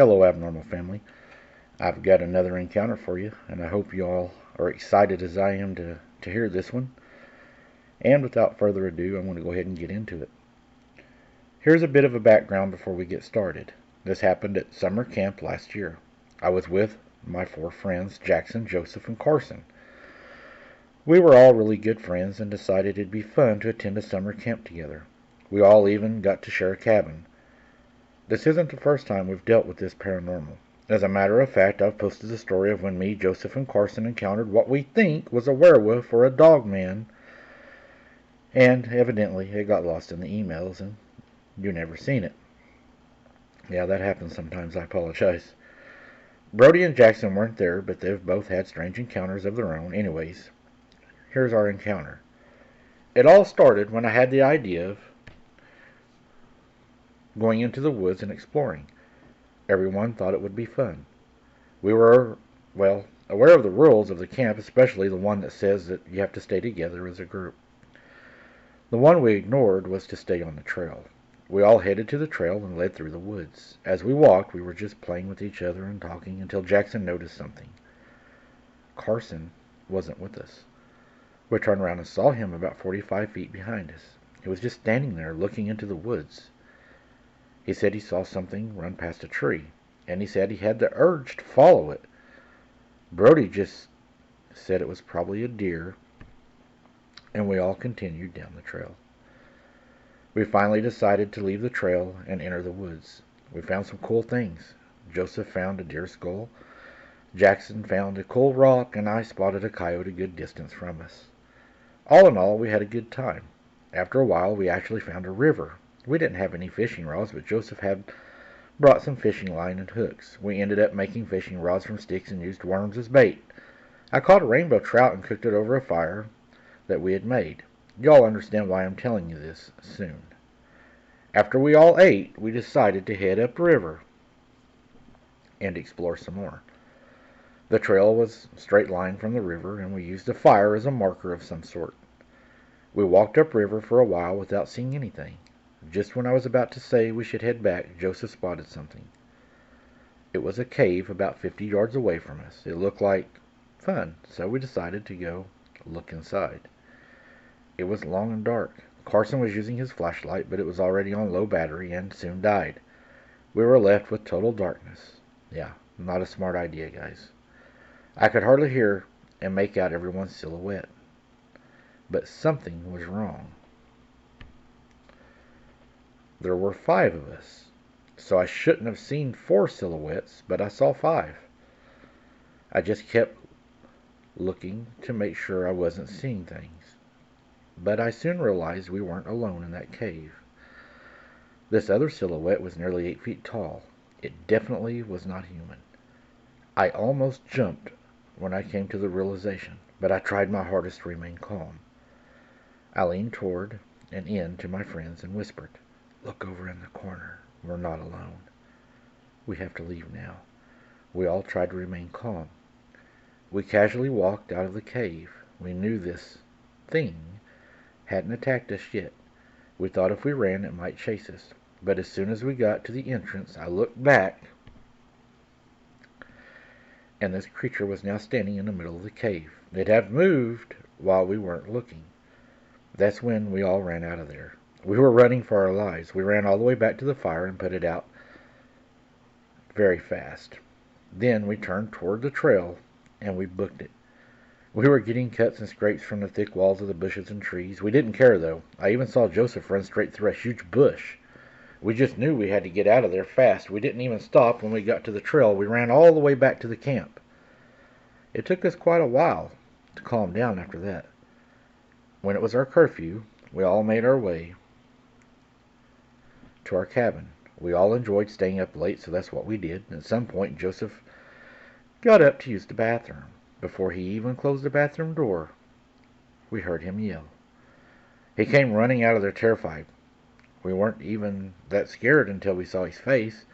Hello, Abnormal Family. I've got another encounter for you, and I hope you all are excited as I am to hear this one. And without further ado, I'm going to go ahead and get into it. Here's a bit of a background before we get started. This happened at summer camp last year. I was with my 4 friends, Jackson, Joseph, and Carson. We were all really good friends and decided it'd be fun to attend a summer camp together. We all even got to share a cabin. This isn't the first time we've dealt with this paranormal. As a matter of fact, I've posted the story of when me, Joseph, and Carson encountered what we think was a werewolf or a dog man, and evidently it got lost in the emails and you never seen it. Yeah, that happens sometimes. I apologize. Brody and Jackson weren't there, but they've both had strange encounters of their own. Anyways, here's our encounter. It all started when I had the idea of going into the woods and exploring. Everyone thought it would be fun. We were, aware of the rules of the camp, especially the one that says that you have to stay together as a group. The one we ignored was to stay on the trail. We all headed to the trail and led through the woods. As we walked, we were just playing with each other and talking until Jackson noticed something. Carson wasn't with us. We turned around and saw him about 45 feet behind us. He was just standing there looking into the woods. He said he saw something run past a tree, and he said he had the urge to follow it. Brody just said it was probably a deer, and we all continued down the trail. We finally decided to leave the trail and enter the woods. We found some cool things. Joseph found a deer skull, Jackson found a cool rock, and I spotted a coyote a good distance from us. All in all, we had a good time. After a while, we actually found a river. We didn't have any fishing rods, but Joseph had brought some fishing line and hooks. We ended up making fishing rods from sticks and used worms as bait. I caught a rainbow trout and cooked it over a fire that we had made. Y'all understand why I'm telling you this soon. After we all ate, we decided to head upriver and explore some more. The trail was a straight line from the river, and we used a fire as a marker of some sort. We walked upriver for a while without seeing anything. Just when I was about to say we should head back, Joseph spotted something. It was a cave about 50 yards away from us. It looked like fun, so we decided to go look inside. It was long and dark. Carson was using his flashlight, but it was already on low battery and soon died. We were left with total darkness. Yeah, not a smart idea, guys. I could hardly hear and make out everyone's silhouette. But something was wrong. There were 5 of us, so I shouldn't have seen 4 silhouettes, but I saw 5. I just kept looking to make sure I wasn't seeing things. But I soon realized we weren't alone in that cave. This other silhouette was nearly 8 feet tall. It definitely was not human. I almost jumped when I came to the realization, but I tried my hardest to remain calm. I leaned toward and in to my friends and whispered, "Look over in the corner. We're not alone. We have to leave now." We all tried to remain calm. We casually walked out of the cave. We knew this thing hadn't attacked us yet. We thought if we ran, it might chase us. But as soon as we got to the entrance, I looked back, and this creature was now standing in the middle of the cave. It had moved while we weren't looking. That's when we all ran out of there. We were running for our lives. We ran all the way back to the fire and put it out very fast. Then we turned toward the trail, and we booked it. We were getting cuts and scrapes from the thick walls of the bushes and trees. We didn't care, though. I even saw Joseph run straight through a huge bush. We just knew we had to get out of there fast. We didn't even stop when we got to the trail. We ran all the way back to the camp. It took us quite a while to calm down after that. When it was our curfew, we all made our way to our cabin. We all enjoyed staying up late, so that's what we did. At some point, Joseph got up to use the bathroom. Before he even closed the bathroom door, we heard him yell. He came running out of there terrified. We weren't even that scared until we saw his face.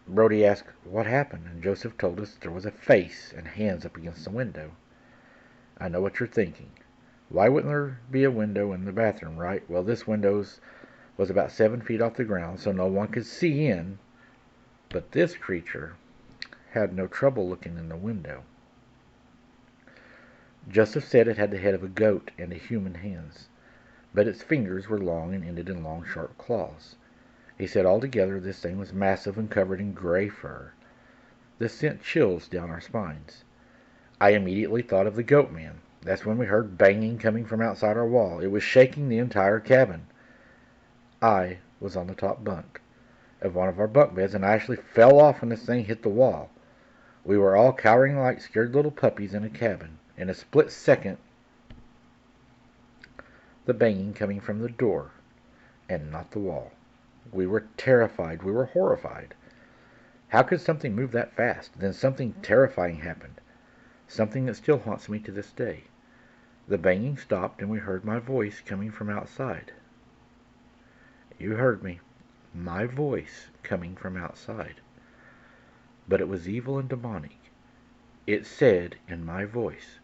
Brody asked what happened, and Joseph told us there was a face and hands up against the window. I know what you're thinking. Why wouldn't there be a window in the bathroom, right? Well, this window was about 7 feet off the ground, so no one could see in. But this creature had no trouble looking in the window. Joseph said it had the head of a goat and a human hands, but its fingers were long and ended in long, sharp claws. He said altogether this thing was massive and covered in gray fur. This sent chills down our spines. I immediately thought of the goat man. That's when we heard banging coming from outside our wall. It was shaking the entire cabin. I was on the top bunk of one of our bunk beds, and I actually fell off when this thing hit the wall. We were all cowering like scared little puppies in a cabin. In a split second, the banging coming from the door and not the wall. We were terrified. We were horrified. How could something move that fast? Then something terrifying happened. Something that still haunts me to this day. The banging stopped and we heard my voice coming from outside. You heard me. My voice coming from outside. But it was evil and demonic. It said in my voice,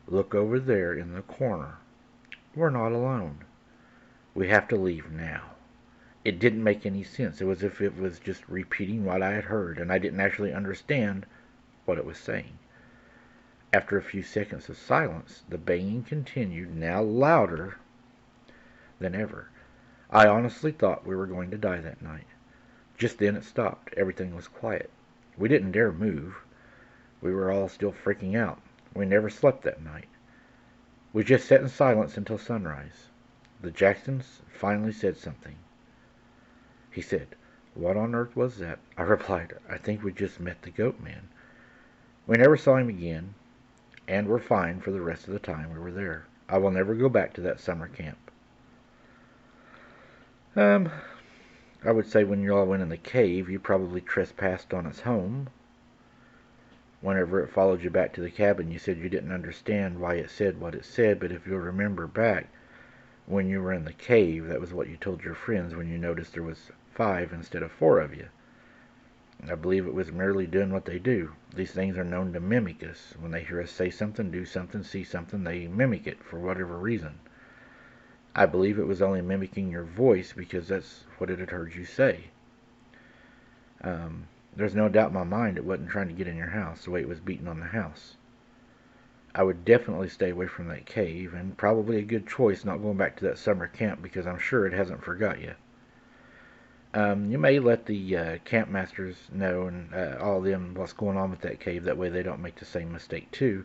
"Look over there in the corner. We're not alone. We have to leave now." It didn't make any sense. It was as if it was just repeating what I had heard, and I didn't actually understand what it was saying. After a few seconds of silence, the banging continued, now louder than ever. I honestly thought we were going to die that night. Just then it stopped. Everything was quiet. We didn't dare move. We were all still freaking out. We never slept that night. We just sat in silence until sunrise. The Jacksons finally said something. He said, "What on earth was that?" I replied, "I think we just met the goat man." We never saw him again, and were fine for the rest of the time we were there. I will never go back to that summer camp. I would say when you all went in the cave, you probably trespassed on its home. Whenever it followed you back to the cabin, you said you didn't understand why it said what it said, but if you'll remember back, when you were in the cave, that was what you told your friends when you noticed there was 5 instead of 4 of you. I believe it was merely doing what they do. These things are known to mimic us. When they hear us say something, do something, see something, they mimic it for whatever reason. I believe it was only mimicking your voice because that's what it had heard you say. There's no doubt in my mind it wasn't trying to get in your house the way it was beating on the house. I would definitely stay away from that cave, and probably a good choice not going back to that summer camp because I'm sure it hasn't forgot you. You may let the camp masters know and all of them what's going on with that cave. That way they don't make the same mistake too.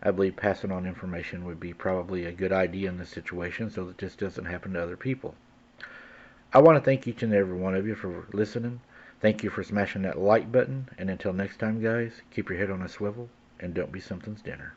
I believe passing on information would be probably a good idea in this situation so that this doesn't happen to other people. I want to thank each and every one of you for listening. Thank you for smashing that like button. And until next time, guys, keep your head on a swivel and don't be something's dinner.